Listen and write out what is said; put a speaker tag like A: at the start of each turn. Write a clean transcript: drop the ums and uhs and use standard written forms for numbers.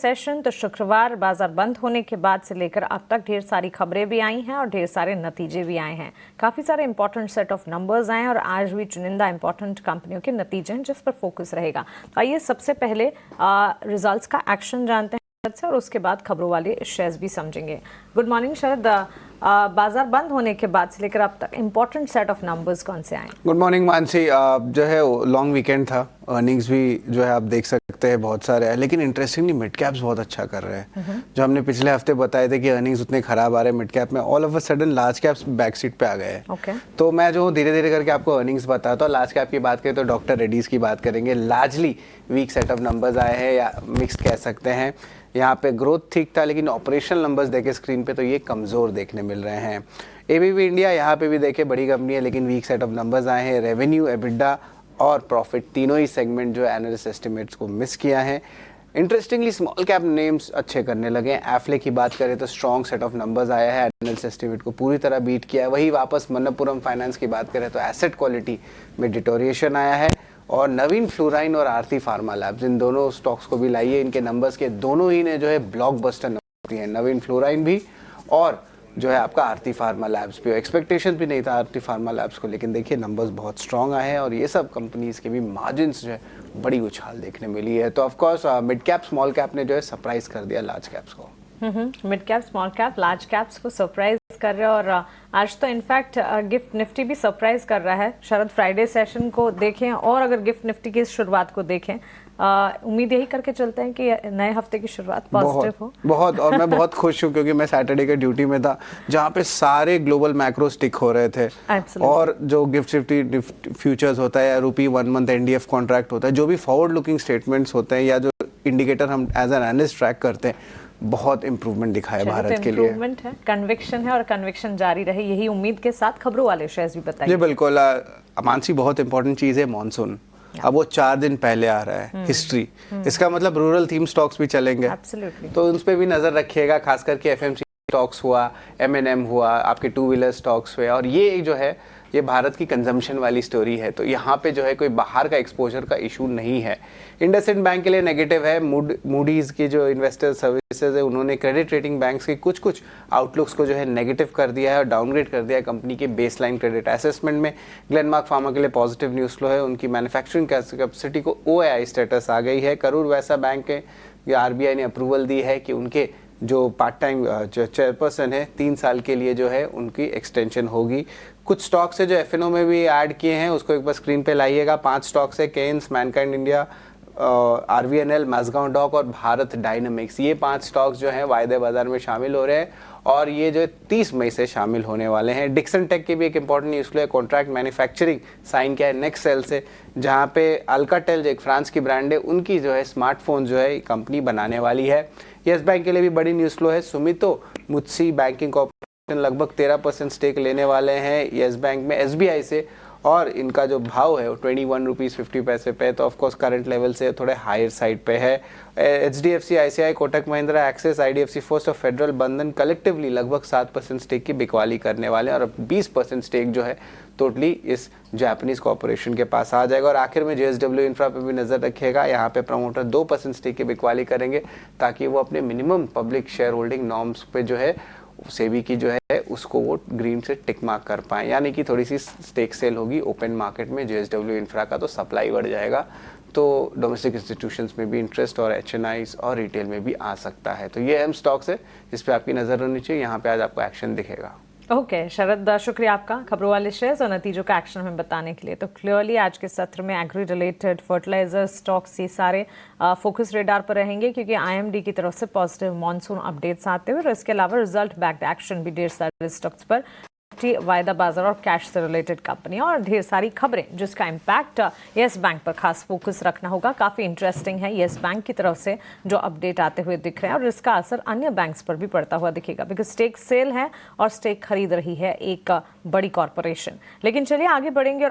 A: Session तो शुक्रवार बाजार बंद होने के बाद से लेकर अब तक ढेर सारी खबरें भी आई हैं और ढेर सारे नतीजे भी आए हैं। काफ़ी सारे इंपॉर्टेंट सेट ऑफ नंबर्स आए हैं और आज भी चुनिंदा इंपॉर्टेंट कंपनियों के नतीजे हैं जिस पर फोकस रहेगा। तो आइए सबसे पहले रिजल्ट्स का एक्शन जानते हैं और उसके बाद खबरों वाले शेयर्स भी समझेंगे। गुड मॉर्निंग शरद, बाजार बंद होने के बाद से लेकर अब तक इंपॉर्टेंट सेट ऑफ नंबर्स कौन से आए?
B: Good morning Mansi. जो है लॉन्ग वीकेंड था, अर्निंग्स भी जो है आप देख सकते हैं बहुत सारे हैं, लेकिन इंटरेस्टिंगली मिड कैप्स बहुत अच्छा कर रहे हैं। जो हमने पिछले हफ्ते बताए थे कि अर्निंग्स उतने खराब आ रहे हैं मिड कैप में, all of a sudden large caps back seat पे आ गए हैं। तो मैं जो धीरे धीरे करके आपको अर्निंग्स बताता हूँ। लार्ज कैप की बात करें तो डॉक्टर रेड्डीज की बात करेंगे। Largely weak set of numbers आए हैं या मिक्स्ड कह सकते हैं। यहाँ पे ग्रोथ ठीक था, लेकिन ऑपरेशनल नंबर्स देखे स्क्रीन पे तो ये कमज़ोर देखने मिल रहे हैं। एबीबी इंडिया यहाँ पे भी देखे बड़ी कंपनी है, लेकिन वीक सेट ऑफ नंबर्स आए हैं। रेवेन्यू, एबिडा और प्रॉफिट तीनों ही सेगमेंट जो एनालिस्ट एस्टिमेट्स को मिस किया है। इंटरेस्टिंगली स्मॉल कैप नेम्स अच्छे करने लगे हैं। एफले की बात करें तो स्ट्रॉन्ग सेट ऑफ नंबर्स आया है, एनालिस्ट एस्टिमेट को पूरी तरह बीट किया है। वही वापस मन्नपुरम फाइनेंस की बात करें तो एसेट क्वालिटी में डिटोरिएशन आया है। और नवीन फ्लोराइन और आरती फार्मा लैब्स, इन दोनों स्टॉक्स को भी लाइए। इनके नंबर्स के दोनों ही ने जो है ब्लॉकबस्टर नंबर दिए हैं, नवीन फ्लोराइन भी और जो है आपका आरती फार्मा लैब्स भी। एक्सपेक्टेशन भी नहीं था आरती फार्मा लैब्स को, लेकिन देखिए नंबर्स बहुत स्ट्रांग आए हैं और ये सब कंपनीज के भी मार्जिन्स जो है बड़ी उछाल देखने मिली है। तो of course mid cap small cap ने जो है सरप्राइज कर दिया लार्ज कैप्स को।
A: Mid cap small cap large caps को सरप्राइज कर रहे हैं और आज तो इनफैक्ट गिफ्ट निफ्टी भी सरप्राइज कर रहा है। शरद, फ्राइडे सेशन को देखें और अगर गिफ्ट निफ्टी की शुरुआत को देखें, उम्मीद यही करके चलते हैं कि नए हफ्ते की शुरुआत पॉजिटिव हो।
B: बहुत और मैं बहुत खुश हूँ क्योंकि मैं सैटरडे के ड्यूटी में था जहाँ पे सारे ग्लोबल मैक्रो स्टिक हो रहे थे। और जो गिफ्ट निफ्टी फ्यूचर्स होता है या रुपी 1 मंथ एनडीएफ कॉन्ट्रैक्ट होता है, जो भी फॉरवर्ड लुकिंग स्टेटमेंट्स होते हैं या जो इंडिकेटर हम एज एन एनालिस्ट ट्रैक करते हैं, बहुत इंप्रूवमेंट दिखा है भारत के लिए।
A: इंप्रूवमेंट है, कन्विक्शन है और कन्विक्शन जारी रहे, यही उम्मीद के साथ खबरों वाले शेयर्स भी बताइए।
B: जी बिल्कुल मानसी, बहुत इंपॉर्टेंट चीज़ है मॉनसून। अब वो 4 दिन पहले आ रहा है, हिस्ट्री। इसका मतलब रूरल थीम स्टॉक्स भी चलेंगे। तो उन पर भी नजर रखिएगा, खास करके एफएमसी स्टॉक्स हुआ, एमएनएम हुआ, आपके 2 व्हीलर स्टॉक्स हुए। और ये जो है ये भारत की कंजम्पशन वाली स्टोरी है, तो यहाँ पे जो है कोई बाहर का एक्सपोजर का इशू नहीं है। इंडसइंड बैंक के लिए नेगेटिव है। मूडीज की जो इन्वेस्टर सर्विसेज है उन्होंने क्रेडिट रेटिंग बैंक्स के कुछ आउटलुक्स को जो है नेगेटिव कर दिया है और डाउनग्रेड कर दिया है कंपनी के बेसलाइन क्रेडिट असेसमेंट में। ग्लेनमार्क फार्मा के लिए पॉजिटिव न्यूज फ्लो है, उनकी मैन्युफैक्चरिंग कैपेसिटी को OAI स्टेटस आ गई है। करूर वैसा बैंक के आरबीआई ने अप्रूवल दी है कि उनके जो पार्ट टाइम जो चेयरपर्सन है 3 साल के लिए जो है उनकी एक्सटेंशन होगी। कुछ स्टॉक्स है जो एफएनओ में भी ऐड किए हैं, उसको एक बार स्क्रीन पे लाइएगा। 5 स्टॉक्स है, Kaynes, Mankind India, RVNL, Mazagon dock और भारत डायनामिक्स। ये 5 स्टॉक्स जो हैं वायदे बाजार में शामिल हो रहे हैं और ये जो 30 मई से शामिल होने वाले हैं। डिक्सन टेक की भी एक इंपॉर्टेंट न्यूज़ है, कॉन्ट्रैक्ट मैन्युफैक्चरिंग साइन किया है नेक्स्ट सेल से, जहाँ पे अल्काटेल जो एक फ्रांस की ब्रांड है उनकी जो है स्मार्टफोन जो है कंपनी बनाने वाली है। येस बैंक के लिए भी बड़ी न्यूज़ फ्लो है। सुमितो मुत्सी बैंकिंग कॉर्पोरेशन लगभग 13% स्टेक लेने वाले हैं येस बैंक में एसबीआई से और इनका जो भाव है वो 21 रुपीज़ 50 पैसे पे, तो ऑफकोर्स करंट लेवल से थोड़े हायर साइड पे है। HDFC, ICICI, Kotak Mahindra, axis, IDFC first और फेडरल बंधन कलेक्टिवली लगभग 7% स्टेक की बिकवाली करने वाले हैं और अब 20% स्टेक जो है टोटली इस जापानीज कॉर्पोरेशन के पास आ जाएगा। और आखिर में JSW इंफ्रा पे भी नजर रखिएगा, यहाँ पे प्रमोटर 2% स्टेक की बिकवाली करेंगे ताकि वो अपने minimum public share holding norms पे जो है सेबी की जो है उसको वो ग्रीन से टिक मार्क कर पाए, यानी कि थोड़ी सी स्टेक सेल होगी ओपन मार्केट में JSW इंफ्रा का, तो सप्लाई बढ़ जाएगा, तो डोमेस्टिक इंस्टीट्यूशंस में भी इंटरेस्ट और HNIs और रिटेल में भी आ सकता है। तो ये अहम स्टॉक्स है जिस पे आपकी नजर होनी चाहिए, यहाँ पे आज आपको एक्शन दिखेगा।
A: ओके शरद, शुक्रिया आपका खबरों वाले शेयर्स और नतीजों का एक्शन हमें बताने के लिए। तो क्लियरली आज के सत्र में एग्री रिलेटेड फर्टिलाइजर स्टॉक्स ये सारे फोकस रेडार पर रहेंगे क्योंकि IMD की तरफ से पॉजिटिव मॉनसून अपडेट्स आते हुए और इसके अलावा रिजल्ट बैक्ड एक्शन भी ढेर सारे स्टॉक्स पर, वायदा बाजार और कैश से रिलेटेड कंपनी और ढेर सारी खबरें जिसका इम्पैक्ट येस बैंक पर खास फोकस रखना होगा। काफ़ी इंटरेस्टिंग है येस बैंक की तरफ से जो अपडेट आते हुए दिख रहे हैं और इसका असर अन्य बैंक्स पर भी पड़ता हुआ दिखेगा बिकॉज स्टेक सेल है और स्टेक खरीद रही है एक बड़ी कॉरपोरेशन। लेकिन चलिए आगे बढ़ेंगे और